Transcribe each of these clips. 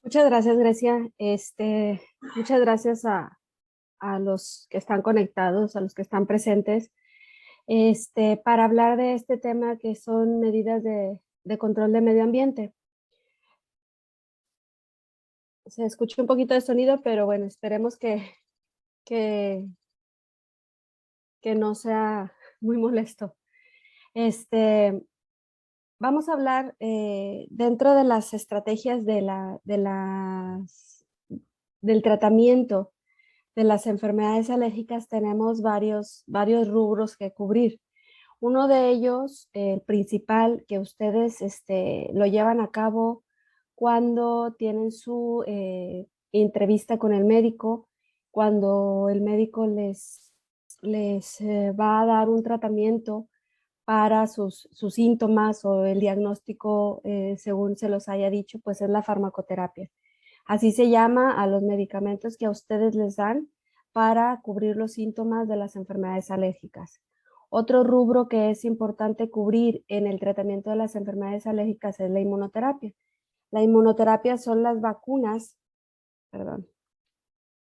Muchas gracias, Grecia. Muchas gracias a los que están conectados, a los que están presentes, para hablar de este tema que son medidas de control de medio ambiente. Se escucha un poquito de sonido, pero bueno, esperemos que, que no sea muy molesto. Este, Vamos a hablar dentro de las estrategias del tratamiento de las enfermedades alérgicas. Tenemos varios rubros que cubrir. Uno de ellos, el principal, que ustedes lo llevan a cabo cuando tienen su entrevista con el médico, cuando el médico les va a dar un tratamiento para sus síntomas o el diagnóstico, según se los haya dicho, pues es la farmacoterapia. Así se llama a los medicamentos que a ustedes les dan para cubrir los síntomas de las enfermedades alérgicas. Otro rubro que es importante cubrir en el tratamiento de las enfermedades alérgicas es la inmunoterapia. La inmunoterapia son las vacunas, perdón,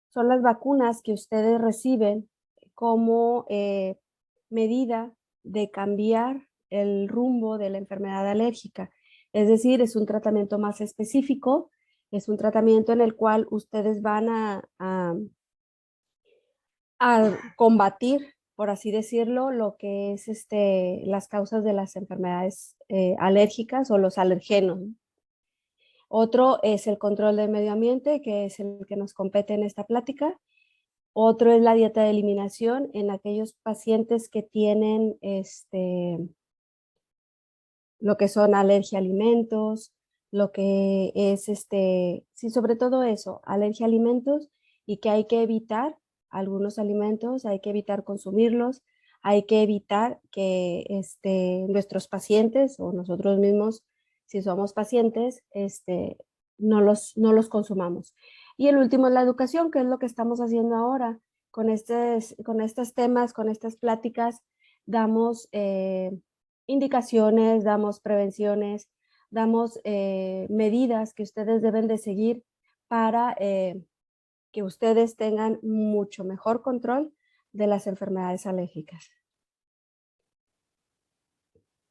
son las vacunas que ustedes reciben como medida de cambiar el rumbo de la enfermedad alérgica. Es decir, es un tratamiento más específico, es un tratamiento en el cual ustedes van a combatir, por así decirlo, lo que es las causas de las enfermedades alérgicas o los alergenos. Otro es el control del medio ambiente, que es el que nos compete en esta plática. Otro es la dieta de eliminación en aquellos pacientes que tienen lo que son alergia a alimentos, lo que es sí, sobre todo eso, alergia a alimentos, y que hay que evitar algunos alimentos, hay que evitar consumirlos, hay que evitar que nuestros pacientes o nosotros mismos, si somos pacientes, no los consumamos. Y el último es la educación, que es lo que estamos haciendo ahora con estos temas, con estas pláticas. Damos indicaciones, damos prevenciones, damos medidas que ustedes deben de seguir para que ustedes tengan mucho mejor control de las enfermedades alérgicas.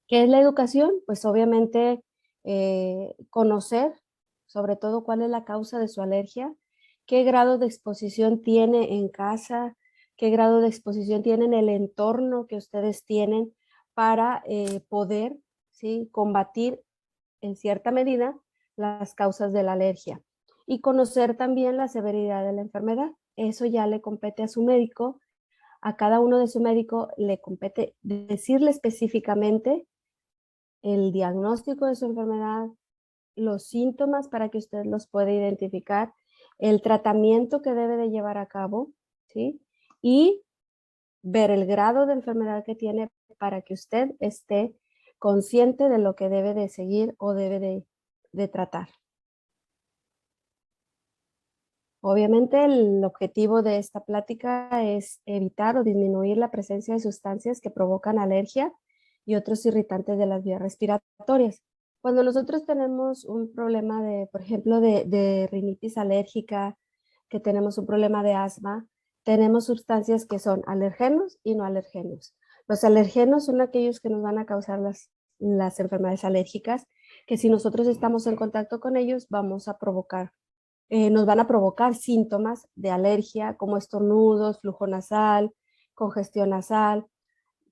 ¿Qué es la educación? Pues obviamente conocer sobre todo cuál es la causa de su alergia, qué grado de exposición tiene en casa, qué grado de exposición tiene en el entorno que ustedes tienen para poder, ¿sí?, combatir en cierta medida las causas de la alergia y conocer también la severidad de la enfermedad. Eso ya le compete a su médico. A cada uno de su médico le compete decirle específicamente el diagnóstico de su enfermedad, los síntomas para que usted los pueda identificar, el tratamiento que debe de llevar a cabo, ¿sí? Y ver el grado de enfermedad que tiene para que usted esté consciente de lo que debe de seguir o debe de tratar. Obviamente el objetivo de esta plática es evitar o disminuir la presencia de sustancias que provocan alergia y otros irritantes de las vías respiratorias. Cuando nosotros tenemos un problema de, por ejemplo, de rinitis alérgica, que tenemos un problema de asma, tenemos sustancias que son alergenos y no alergenos. Los alergenos son aquellos que nos van a causar las enfermedades alérgicas, que si nosotros estamos en contacto con ellos, nos van a provocar síntomas de alergia como estornudos, flujo nasal, congestión nasal,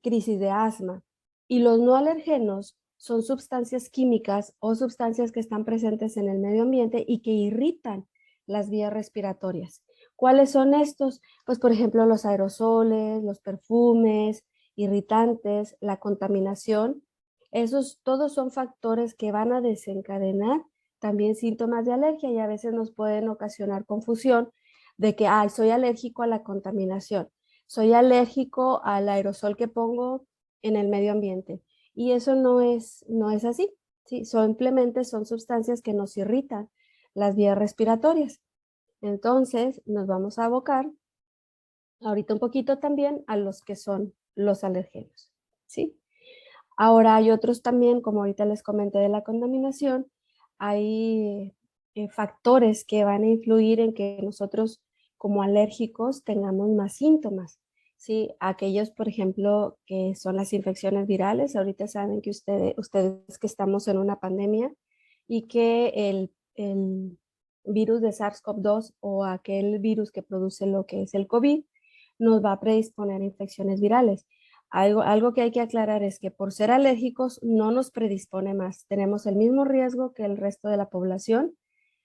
crisis de asma. Y los no alergenos son sustancias químicas o sustancias que están presentes en el medio ambiente y que irritan las vías respiratorias. ¿Cuáles son estos? Pues por ejemplo los aerosoles, los perfumes, irritantes, la contaminación. Esos todos son factores que van a desencadenar también síntomas de alergia y a veces nos pueden ocasionar confusión de que, soy alérgico a la contaminación, soy alérgico al aerosol que pongo en el medio ambiente. Y eso no es así, ¿sí? Simplemente son sustancias que nos irritan las vías respiratorias. Entonces, nos vamos a abocar ahorita un poquito también a los que son los alergenos, ¿sí? Ahora hay otros también, como ahorita les comenté de la contaminación, hay factores que van a influir en que nosotros como alérgicos tengamos más síntomas. ¿Sí? Aquellos, por ejemplo, que son las infecciones virales. Ahorita saben que ustedes que estamos en una pandemia y que el virus de SARS-CoV-2 o aquel virus que produce lo que es el COVID nos va a predisponer a infecciones virales. Algo que hay que aclarar es que por ser alérgicos no nos predispone más. Tenemos el mismo riesgo que el resto de la población.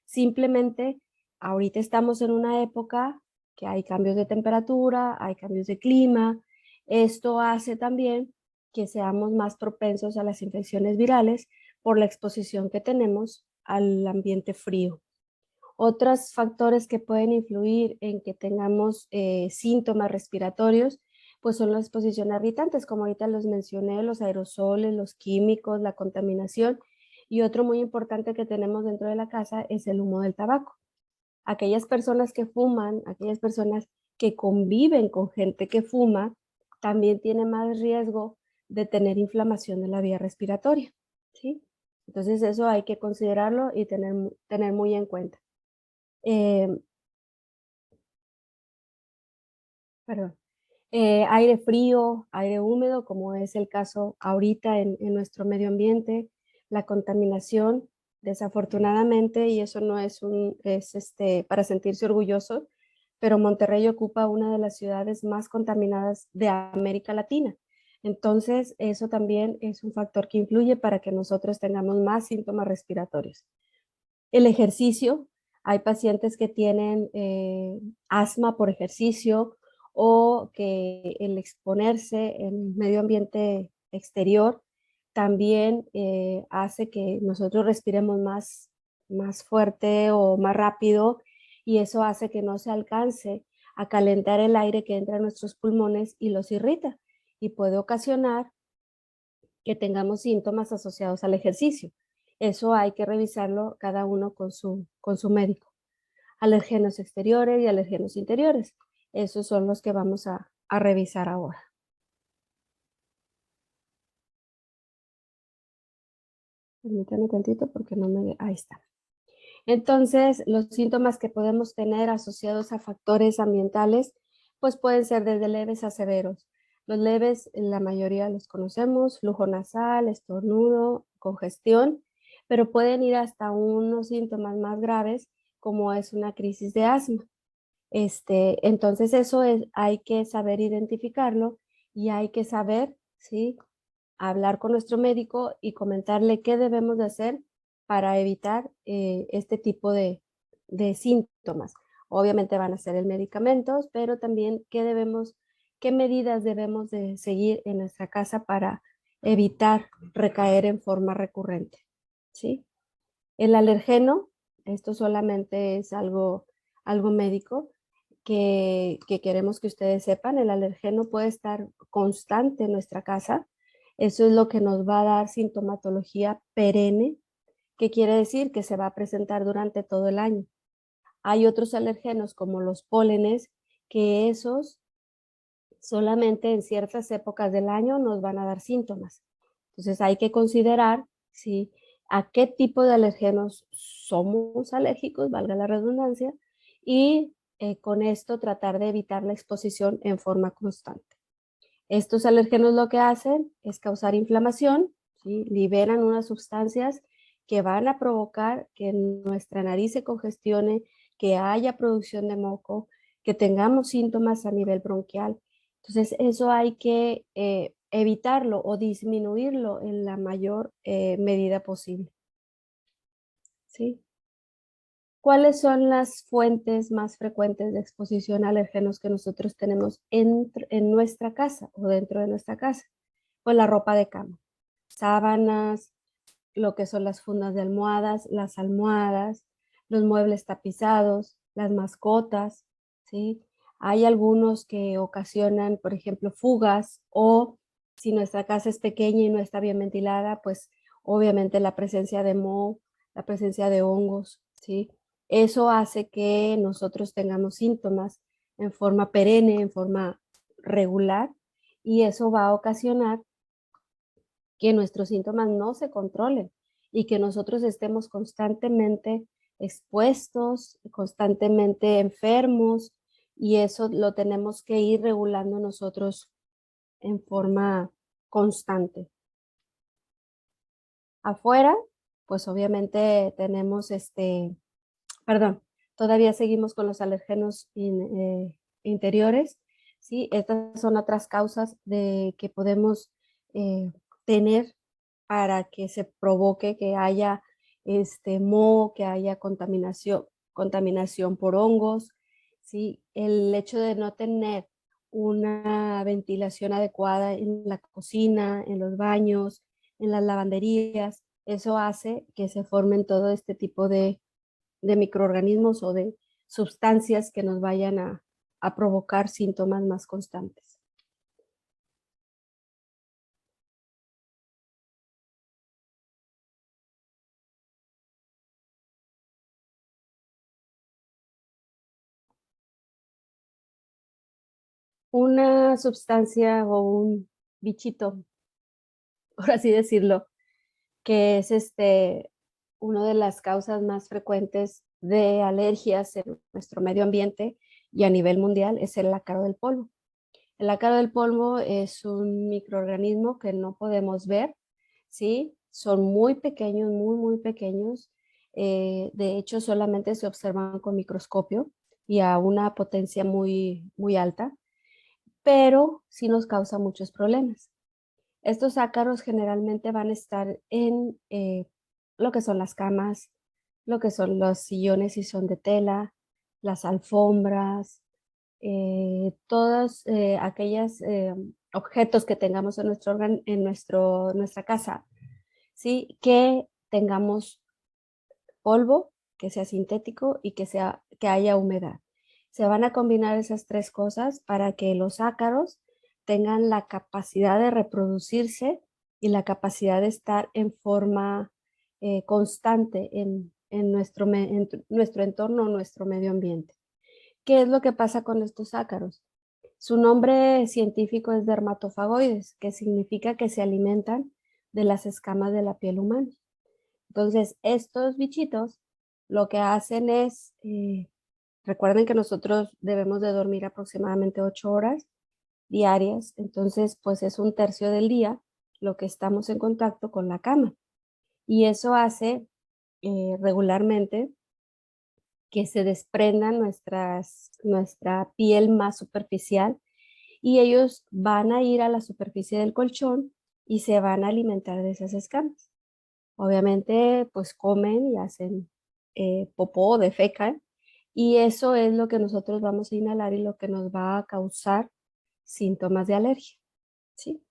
Simplemente ahorita estamos en una época que hay cambios de temperatura, hay cambios de clima. Esto hace también que seamos más propensos a las infecciones virales por la exposición que tenemos al ambiente frío. Otros factores que pueden influir en que tengamos síntomas respiratorios, pues son la exposición a irritantes, como ahorita los mencioné, los aerosoles, los químicos, la contaminación. Y otro muy importante que tenemos dentro de la casa es el humo del tabaco. Aquellas personas que fuman, aquellas personas que conviven con gente que fuma, también tienen más riesgo de tener inflamación de la vía respiratoria, ¿sí? Entonces eso hay que considerarlo y tener muy en cuenta. Eh, perdón. Aire frío, aire húmedo, como es el caso ahorita en nuestro medio ambiente, la contaminación, desafortunadamente, y eso no es para sentirse orgulloso, pero Monterrey ocupa una de las ciudades más contaminadas de América Latina. Entonces, eso también es un factor que influye para que nosotros tengamos más síntomas respiratorios. El ejercicio, hay pacientes que tienen asma por ejercicio o que el exponerse en medio ambiente exterior también hace que nosotros respiremos más fuerte o más rápido y eso hace que no se alcance a calentar el aire que entra a nuestros pulmones y los irrita y puede ocasionar que tengamos síntomas asociados al ejercicio. Eso hay que revisarlo cada uno con su médico. Alergenos exteriores y alergenos interiores. Esos son los que vamos a revisar ahora. Permítanme tantito porque no me... Ahí está. Entonces, los síntomas que podemos tener asociados a factores ambientales, pues pueden ser desde leves a severos. Los leves, la mayoría los conocemos, flujo nasal, estornudo, congestión, pero pueden ir hasta unos síntomas más graves, como es una crisis de asma. Entonces, hay que saber identificarlo y hay que saber, ¿sí? Hablar con nuestro médico y comentarle qué debemos de hacer para evitar este tipo de síntomas. Obviamente van a ser el medicamentos, pero también qué medidas debemos de seguir en nuestra casa para evitar recaer en forma recurrente, ¿sí? El alergeno, esto solamente es algo médico que queremos que ustedes sepan. El alergeno puede estar constante en nuestra casa. Eso es lo que nos va a dar sintomatología perenne, que quiere decir que se va a presentar durante todo el año. Hay otros alergenos como los pólenes, que esos solamente en ciertas épocas del año nos van a dar síntomas. Entonces hay que considerar si a qué tipo de alergenos somos alérgicos, valga la redundancia, y con esto tratar de evitar la exposición en forma constante. Estos alérgenos lo que hacen es causar inflamación, ¿sí? Liberan unas sustancias que van a provocar que nuestra nariz se congestione, que haya producción de moco, que tengamos síntomas a nivel bronquial. Entonces, eso hay que evitarlo o disminuirlo en la mayor medida posible. ¿Sí? ¿Cuáles son las fuentes más frecuentes de exposición a alérgenos que nosotros tenemos en nuestra casa o dentro de nuestra casa? Pues la ropa de cama, sábanas, lo que son las fundas de almohadas, las almohadas, los muebles tapizados, las mascotas, ¿sí? Hay algunos que ocasionan, por ejemplo, fugas o si nuestra casa es pequeña y no está bien ventilada, pues obviamente la presencia de moho, la presencia de hongos, ¿sí? Eso hace que nosotros tengamos síntomas en forma perenne, en forma regular, y eso va a ocasionar que nuestros síntomas no se controlen y que nosotros estemos constantemente expuestos, constantemente enfermos, y eso lo tenemos que ir regulando nosotros en forma constante. Afuera, pues obviamente tenemos perdón, todavía seguimos con los alérgenos interiores, ¿sí? Estas son otras causas de que podemos tener para que se provoque que haya moho, que haya contaminación por hongos, ¿sí? El hecho de no tener una ventilación adecuada en la cocina, en los baños, en las lavanderías, eso hace que se formen todo este tipo de microorganismos o de sustancias que nos vayan a provocar síntomas más constantes. Una sustancia o un bichito, por así decirlo, que es una de las causas más frecuentes de alergias en nuestro medio ambiente y a nivel mundial, es el ácaro del polvo. El ácaro del polvo es un microorganismo que no podemos ver, ¿sí? Son muy pequeños, muy, muy pequeños. De hecho, solamente se observan con microscopio y a una potencia muy, muy alta, pero sí nos causa muchos problemas. Estos ácaros generalmente van a estar en lo que son las camas, lo que son los sillones si son de tela, las alfombras, todos aquellos objetos que tengamos en nuestra casa, ¿sí? Que tengamos polvo, que sea sintético y que haya humedad. Se van a combinar esas tres cosas para que los ácaros tengan la capacidad de reproducirse y la capacidad de estar en forma constante en nuestro entorno, nuestro medio ambiente. ¿Qué es lo que pasa con estos ácaros? Su nombre científico es dermatofagoides, que significa que se alimentan de las escamas de la piel humana. Entonces, estos bichitos lo que hacen es, recuerden que nosotros debemos de dormir aproximadamente 8 horas diarias, entonces pues es un tercio del día lo que estamos en contacto con la cama. Y eso hace regularmente que se desprendan nuestra piel más superficial y ellos van a ir a la superficie del colchón y se van a alimentar de esas escamas. Obviamente, pues comen y hacen popó, defecan, y eso es lo que nosotros vamos a inhalar y lo que nos va a causar síntomas de alergia, ¿sí?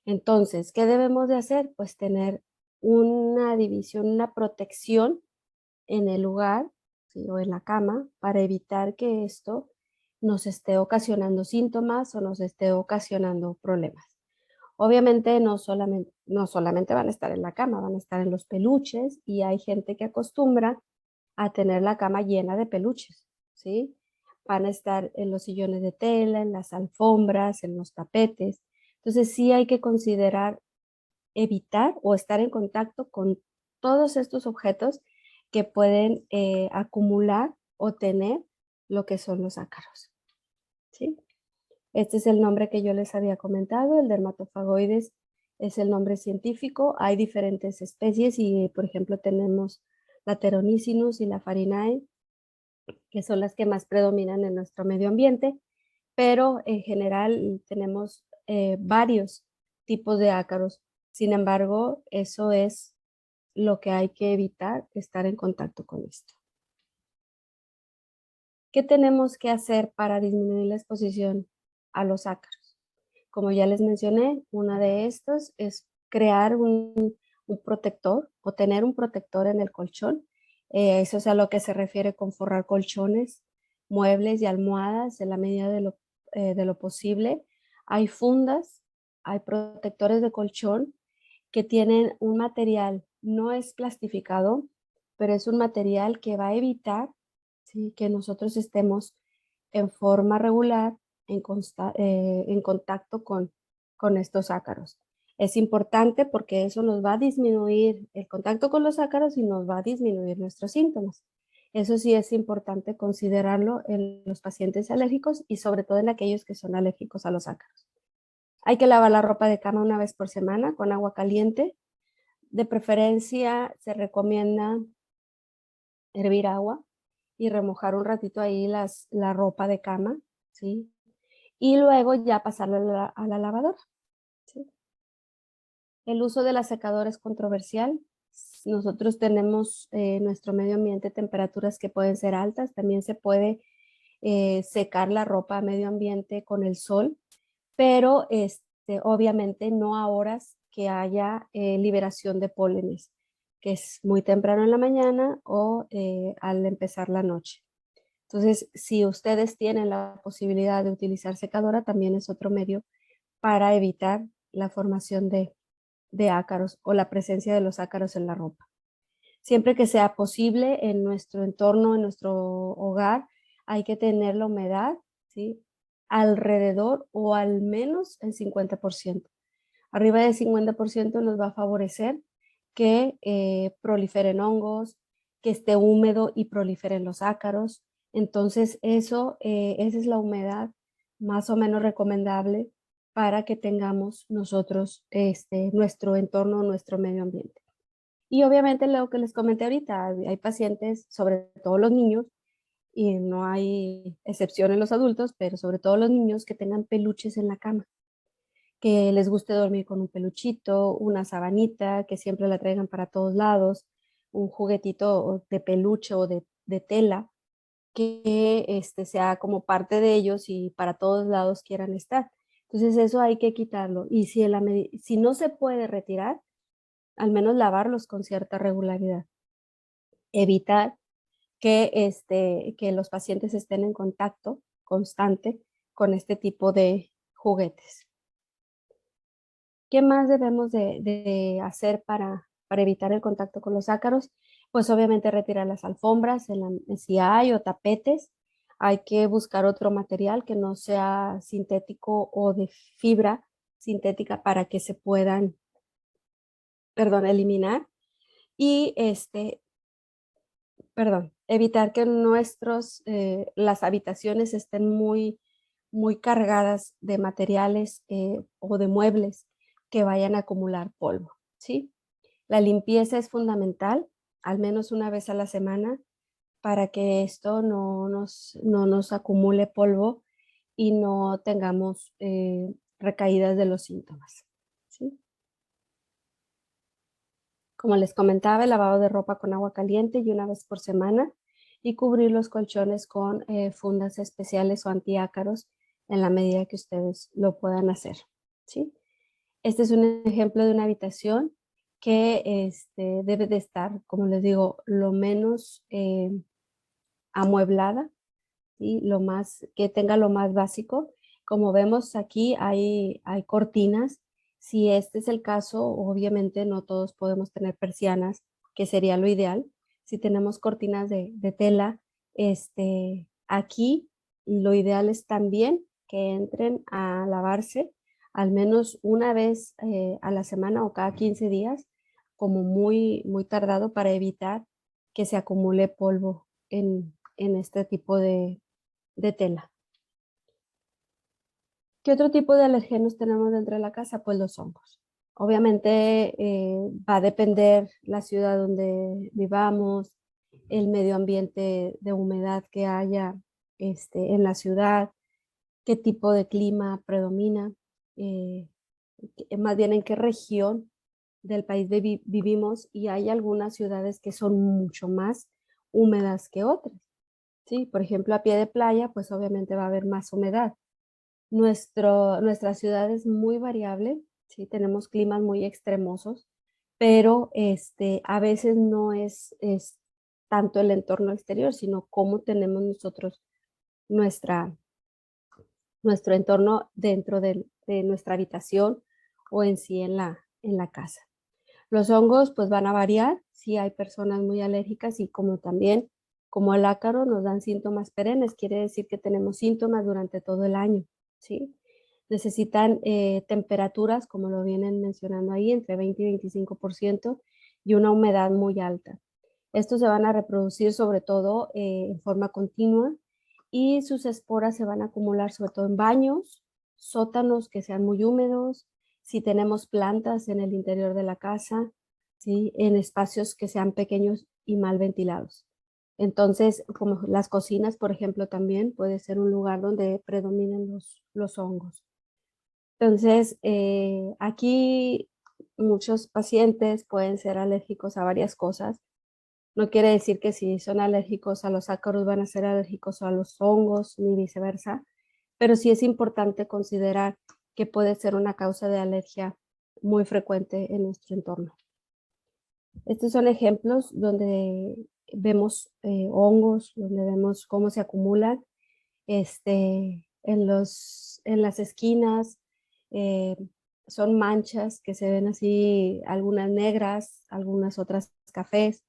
Entonces, ¿qué debemos de hacer? Pues tener una división, una protección en el lugar, ¿sí? O en la cama para evitar que esto nos esté ocasionando síntomas o nos esté ocasionando problemas. Obviamente no solamente van a estar en la cama, van a estar en los peluches y hay gente que acostumbra a tener la cama llena de peluches, ¿sí? Van a estar en los sillones de tela, en las alfombras, en los tapetes. Entonces sí hay que considerar evitar o estar en contacto con todos estos objetos que pueden acumular o tener lo que son los ácaros, ¿sí? Este es el nombre que yo les había comentado, el dermatofagoides es el nombre científico. Hay diferentes especies y, por ejemplo, tenemos la Teronicinus y la Farinae, que son las que más predominan en nuestro medio ambiente, pero en general tenemos varios tipos de ácaros. Sin embargo, eso es lo que hay que evitar, estar en contacto con esto. ¿Qué tenemos que hacer para disminuir la exposición a los ácaros? Como ya les mencioné, una de estos es crear un protector o tener un protector en el colchón. Eso es a lo que se refiere con forrar colchones, muebles y almohadas en la medida de lo posible. Hay fundas, hay protectores de colchón que tienen un material, no es plastificado, pero es un material que va a evitar, ¿sí?, que nosotros estemos en forma regular en contacto con estos ácaros. Es importante porque eso nos va a disminuir el contacto con los ácaros y nos va a disminuir nuestros síntomas. Eso sí es importante considerarlo en los pacientes alérgicos y sobre todo en aquellos que son alérgicos a los ácaros. Hay que lavar la ropa de cama una vez por semana con agua caliente. De preferencia se recomienda hervir agua y remojar un ratito ahí la ropa de cama, ¿sí? Y luego ya pasarla a la lavadora, ¿sí? El uso de la secadora es controversial. Nosotros tenemos nuestro medio ambiente temperaturas que pueden ser altas. También se puede secar la ropa a medio ambiente con el sol, pero obviamente no a horas que haya liberación de pólenes, que es muy temprano en la mañana o al empezar la noche. Entonces, si ustedes tienen la posibilidad de utilizar secadora, también es otro medio para evitar la formación de ácaros o la presencia de los ácaros en la ropa. Siempre que sea posible en nuestro entorno, en nuestro hogar, hay que tener la humedad, ¿sí? Alrededor o al menos el 50%. Arriba del 50% nos va a favorecer que proliferen hongos, que esté húmedo y proliferen los ácaros. Entonces, esa es la humedad más o menos recomendable para que tengamos nosotros nuestro entorno, nuestro medio ambiente. Y obviamente lo que les comenté ahorita, hay pacientes, sobre todo los niños, y no hay excepción en los adultos, pero sobre todo los niños que tengan peluches en la cama, que les guste dormir con un peluchito, una sabanita, que siempre la traigan para todos lados, un juguetito de peluche o de tela, que sea como parte de ellos y para todos lados quieran estar. Entonces eso hay que quitarlo. Y si no se puede retirar, al menos lavarlos con cierta regularidad. Evitar que los pacientes estén en contacto constante con este tipo de juguetes. ¿Qué más debemos de hacer para evitar el contacto con los ácaros? Pues obviamente retirar las alfombras, si hay o tapetes. Hay que buscar otro material que no sea sintético o de fibra sintética para que se puedan, perdón, eliminar. Y evitar que las habitaciones estén muy cargadas de materiales o de muebles que vayan a acumular polvo, ¿sí? La limpieza es fundamental, al menos una vez a la semana, para que esto no nos acumule polvo y no tengamos recaídas de los síntomas, ¿sí? Como les comentaba, el lavado de ropa con agua caliente y una vez por semana y cubrir los colchones con fundas especiales o antiácaros en la medida que ustedes lo puedan hacer, ¿sí? Este es un ejemplo de una habitación que debe de estar, como les digo, lo menos amueblada, ¿sí? Que tenga lo más básico. Como vemos aquí hay cortinas. Si este es el caso, obviamente no todos podemos tener persianas, que sería lo ideal. Si tenemos cortinas de tela, aquí lo ideal es también que entren a lavarse al menos una vez a la semana o cada 15 días, como muy tardado para evitar que se acumule polvo en este tipo de tela. ¿Qué otro tipo de alergenos tenemos dentro de la casa? Pues los hongos. Obviamente va a depender la ciudad donde vivamos, el medio ambiente de humedad que haya en la ciudad, qué tipo de clima predomina, eh, más bien en qué región del país vivimos, y hay algunas ciudades que son mucho más húmedas que otras. ¿Sí? Por ejemplo, a pie de playa, pues obviamente va a haber más humedad. Nuestra ciudad es muy variable, ¿sí? Tenemos climas muy extremosos, pero a veces no es tanto el entorno exterior, sino cómo tenemos nosotros nuestra, nuestro entorno dentro de nuestra habitación o en sí en la casa. Los hongos pues van a variar, si hay personas muy alérgicas y como también, como el ácaro, nos dan síntomas perennes, quiere decir que tenemos síntomas durante todo el año, ¿sí? Necesitan temperaturas, como lo vienen mencionando ahí, entre 20 y 25% y una humedad muy alta. Estos se van a reproducir sobre todo en forma continua y sus esporas se van a acumular sobre todo en baños, sótanos que sean muy húmedos, si tenemos plantas en el interior de la casa, ¿sí? En espacios que sean pequeños y mal ventilados. Entonces, como las cocinas, por ejemplo, también puede ser un lugar donde predominen los hongos. Entonces, aquí muchos pacientes pueden ser alérgicos a varias cosas. No quiere decir que si son alérgicos a los ácaros van a ser alérgicos a los hongos, ni viceversa, pero sí es importante considerar que puede ser una causa de alergia muy frecuente en nuestro entorno. Estos son ejemplos donde vemos hongos, donde vemos cómo se acumulan en las esquinas. eh, Son manchas que se ven así, algunas negras, algunas otras cafés,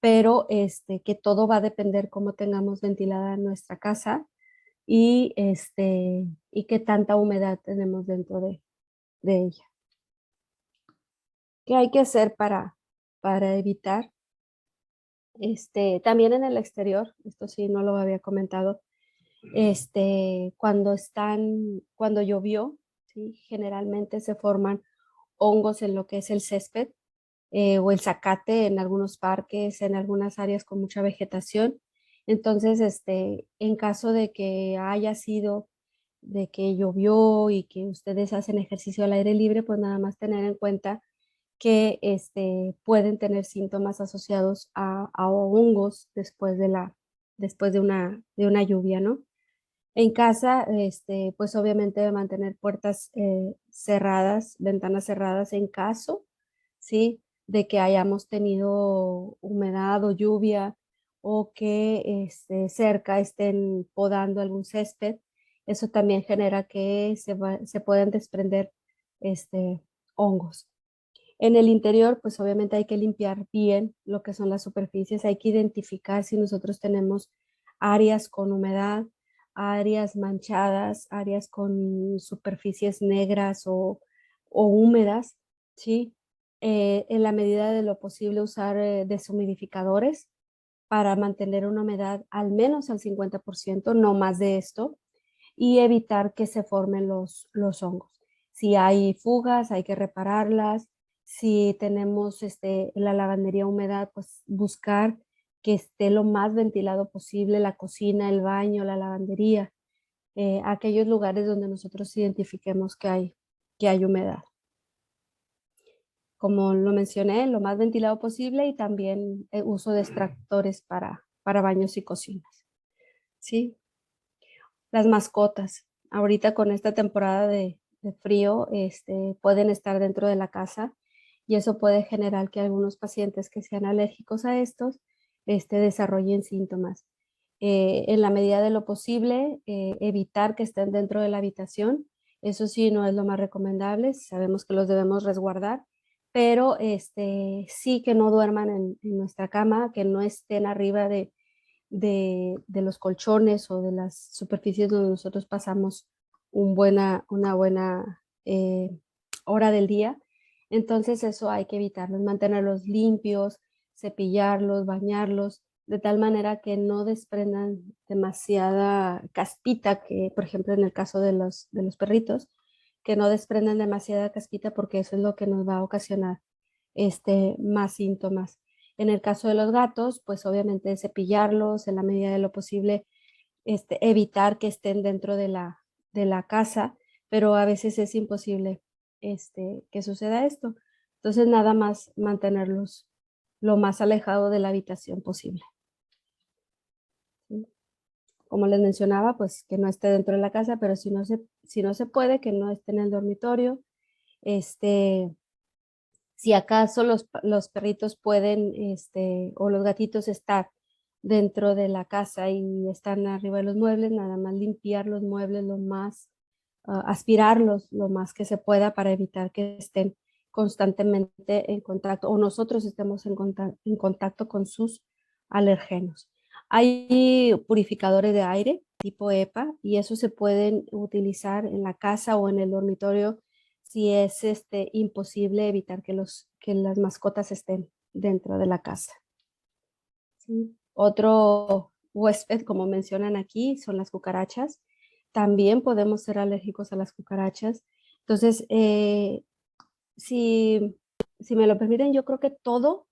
pero que todo va a depender cómo tengamos ventilada nuestra casa y, y qué tanta humedad tenemos dentro de ella. ¿Qué hay que hacer para evitar? También en el exterior, esto sí no lo había comentado, cuando llovió, ¿sí? Generalmente se forman hongos en lo que es el césped o el zacate en algunos parques, en algunas áreas con mucha vegetación. Entonces, en caso de que haya sido de que llovió y que ustedes hacen ejercicio al aire libre, pues nada más tener en cuenta que pueden tener síntomas asociados a hongos después de una lluvia, ¿no? En casa, pues obviamente mantener puertas cerradas, ventanas cerradas en caso, ¿sí? De que hayamos tenido humedad o lluvia o que cerca estén podando algún césped. Eso también genera que se puedan desprender hongos. En el interior, pues obviamente hay que limpiar bien lo que son las superficies, hay que identificar si nosotros tenemos áreas con humedad, áreas manchadas, áreas con superficies negras o húmedas, ¿sí? En la medida de lo posible usar deshumidificadores para mantener una humedad al menos al 50%, no más de esto, y evitar que se formen los hongos. Si hay fugas, hay que repararlas. Si tenemos la lavandería humedad, pues buscar que esté lo más ventilado posible, la cocina, el baño, la lavandería, aquellos lugares donde nosotros identifiquemos que hay humedad. Como lo mencioné, lo más ventilado posible y también uso de extractores para baños y cocinas. ¿Sí? Las mascotas. Ahorita con esta temporada de frío, pueden estar dentro de la casa y eso puede generar que algunos pacientes que sean alérgicos a estos, desarrollen síntomas. En la medida de lo posible, evitar que estén dentro de la habitación. Eso sí, no es lo más recomendable. Sabemos que los debemos resguardar, pero sí que no duerman en nuestra cama, que no estén arriba de los colchones o de las superficies donde nosotros pasamos una buena hora del día. Entonces eso hay que evitarlo, mantenerlos limpios, cepillarlos, bañarlos, de tal manera que no desprendan demasiada caspita, que por ejemplo en el caso de los perritos, que no desprendan demasiada caspita porque eso es lo que nos va a ocasionar más síntomas. En el caso de los gatos, pues obviamente cepillarlos en la medida de lo posible, evitar que estén dentro de la casa, pero a veces es imposible que suceda esto. Entonces nada más mantenerlos lo más alejado de la habitación posible. ¿Sí? Como les mencionaba, pues que no esté dentro de la casa, pero si no se puede, que no esté en el dormitorio. Si acaso los perritos pueden, o los gatitos estar dentro de la casa y están arriba de los muebles, nada más limpiar los muebles lo más, aspirarlos lo más que se pueda para evitar que estén constantemente en contacto o nosotros estemos en contacto con sus alergenos. Hay purificadores de aire tipo EPA y eso se pueden utilizar en la casa o en el dormitorio si es imposible evitar que las mascotas estén dentro de la casa. ¿sí? Otro huésped, como mencionan aquí, son las cucarachas. También podemos ser alérgicos a las cucarachas. Entonces, si, si me lo permiten, yo creo que todo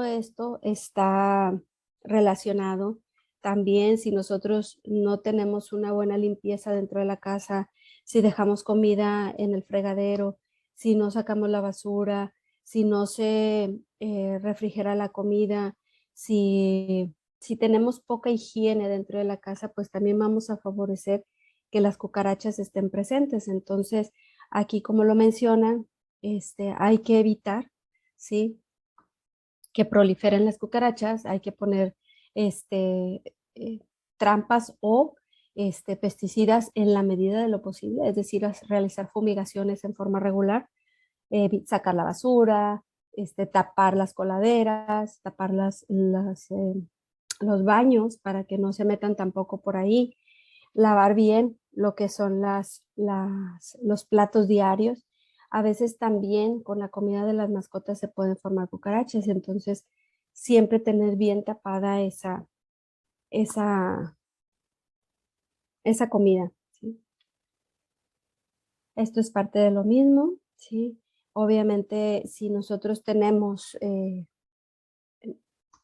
esto está relacionado. También si nosotros no tenemos una buena limpieza dentro de la casa, si dejamos comida en el fregadero, si no sacamos la basura, si no se refrigera la comida, si tenemos poca higiene dentro de la casa, pues también vamos a favorecer que las cucarachas estén presentes. Entonces, aquí como lo mencionan, hay que evitar, ¿sí? Que proliferen las cucarachas, hay que poner eh, trampas o pesticidas en la medida de lo posible, es decir, realizar fumigaciones en forma regular, sacar la basura, tapar las coladeras, tapar los baños para que no se metan tampoco por ahí, lavar bien lo que son los platos diarios. A veces también con la comida de las mascotas se pueden formar cucarachas, entonces siempre tener bien tapada esa, esa comida, ¿sí? Esto es parte de lo mismo, ¿sí? Obviamente, si nosotros tenemos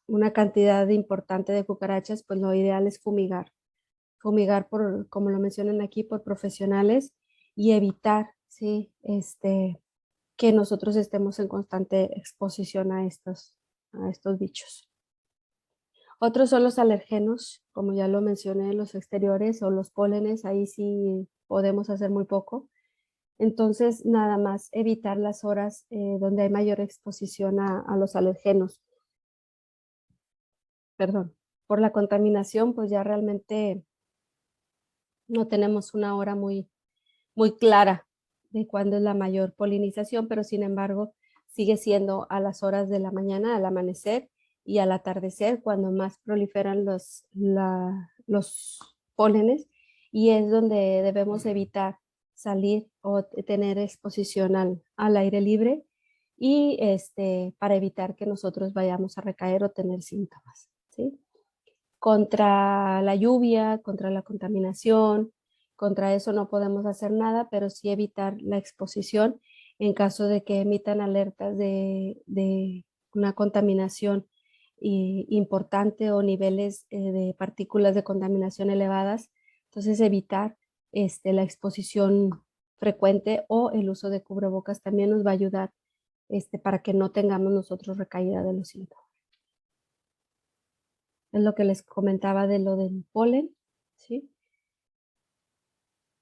una cantidad importante de cucarachas, pues lo ideal es fumigar. Fumigar por, como lo mencionan aquí, por profesionales y evitar, ¿sí? Que nosotros estemos en constante exposición a estos bichos. Otros son los alergenos, como ya lo mencioné, los exteriores o los pólenes, ahí sí podemos hacer muy poco. Entonces, nada más evitar las horas donde hay mayor exposición a los alergenos. Perdón, por la contaminación, pues ya realmente no tenemos una hora muy clara de cuándo es la mayor polinización, pero sin embargo sigue siendo a las horas de la mañana, al amanecer y al atardecer, cuando más proliferan los pólenes, y es donde debemos evitar salir o tener exposición al aire libre y para evitar que nosotros vayamos a recaer o tener síntomas, ¿sí? Contra la lluvia, contra la contaminación, contra eso no podemos hacer nada, pero sí evitar la exposición en caso de que emitan alertas de una contaminación importante o niveles de partículas de contaminación elevadas. Entonces evitar la exposición frecuente o el uso de cubrebocas también nos va a ayudar para que no tengamos nosotros recaída de los síntomas. Es lo que les comentaba de lo del polen, ¿sí?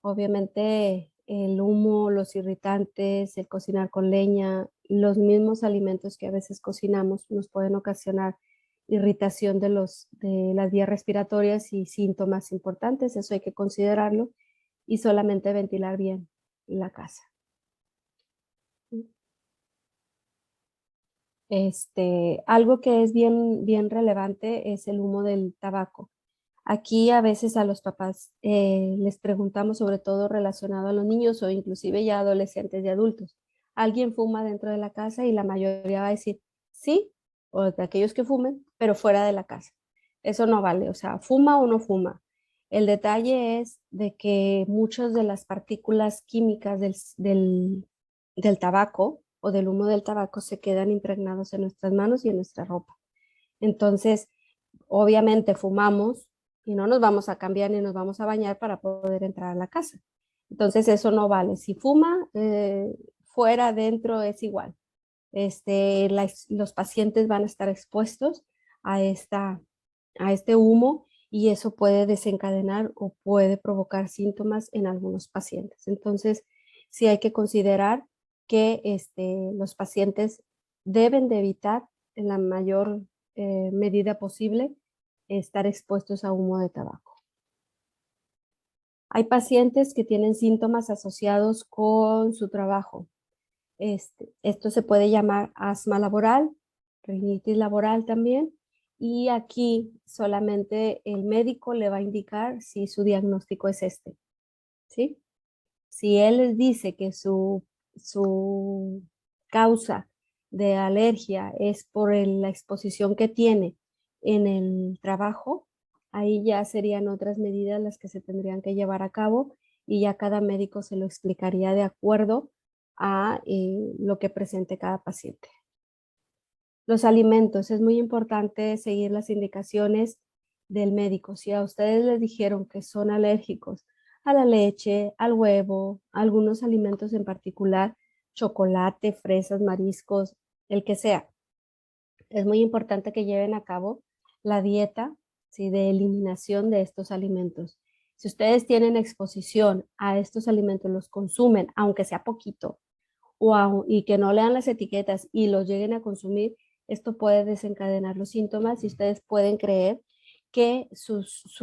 Obviamente el humo, los irritantes, el cocinar con leña, los mismos alimentos que a veces cocinamos nos pueden ocasionar irritación de las vías respiratorias y síntomas importantes, eso hay que considerarlo y solamente ventilar bien la casa. Algo que es bien relevante es el humo del tabaco. Aquí a veces a los papás les preguntamos sobre todo relacionado a los niños o inclusive ya adolescentes y adultos. ¿Alguien fuma dentro de la casa? Y la mayoría va a decir sí, o de aquellos que fumen, pero fuera de la casa. Eso no vale, o sea, fuma o no fuma. El detalle es de que muchas de las partículas químicas del tabaco o del humo del tabaco se quedan impregnados en nuestras manos y en nuestra ropa. Entonces, obviamente fumamos y no nos vamos a cambiar ni nos vamos a bañar para poder entrar a la casa. Entonces eso no vale. Si fuma, fuera, dentro, es igual. Los pacientes van a estar expuestos a, a este humo y eso puede desencadenar o puede provocar síntomas en algunos pacientes. Entonces, sí hay que considerar que los pacientes deben de evitar en la mayor medida posible estar expuestos a humo de tabaco. Hay pacientes que tienen síntomas asociados con su trabajo. Esto se puede llamar asma laboral, rinitis laboral también, y aquí solamente el médico le va a indicar si su diagnóstico es ¿sí? Si él les dice que su causa de alergia es por la exposición que tiene en el trabajo, ahí ya serían otras medidas las que se tendrían que llevar a cabo y ya cada médico se lo explicaría de acuerdo a lo que presente cada paciente. Los alimentos, es muy importante seguir las indicaciones del médico. Si a ustedes les dijeron que son alérgicos a la leche, al huevo, a algunos alimentos en particular, chocolate, fresas, mariscos, el que sea, es muy importante que lleven a cabo la dieta, ¿sí?, de eliminación de estos alimentos. Si ustedes tienen exposición a estos alimentos, los consumen, aunque sea poquito, y que no lean las etiquetas y los lleguen a consumir, esto puede desencadenar los síntomas y ustedes pueden creer que sus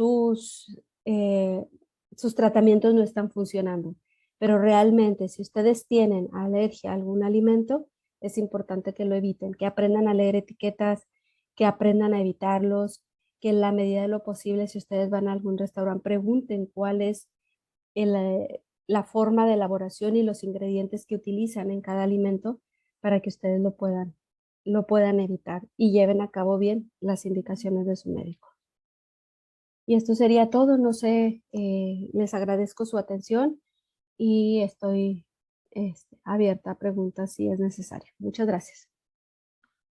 tratamientos no están funcionando. Pero realmente, si ustedes tienen alergia a algún alimento, es importante que lo eviten, que aprendan a leer etiquetas, que aprendan a evitarlos, que en la medida de lo posible, si ustedes van a algún restaurante, pregunten cuál es la forma de elaboración y los ingredientes que utilizan en cada alimento para que ustedes lo puedan evitar y lleven a cabo bien las indicaciones de su médico. Y esto sería todo, no sé, les agradezco su atención y estoy abierta a preguntas si es necesario. Muchas gracias.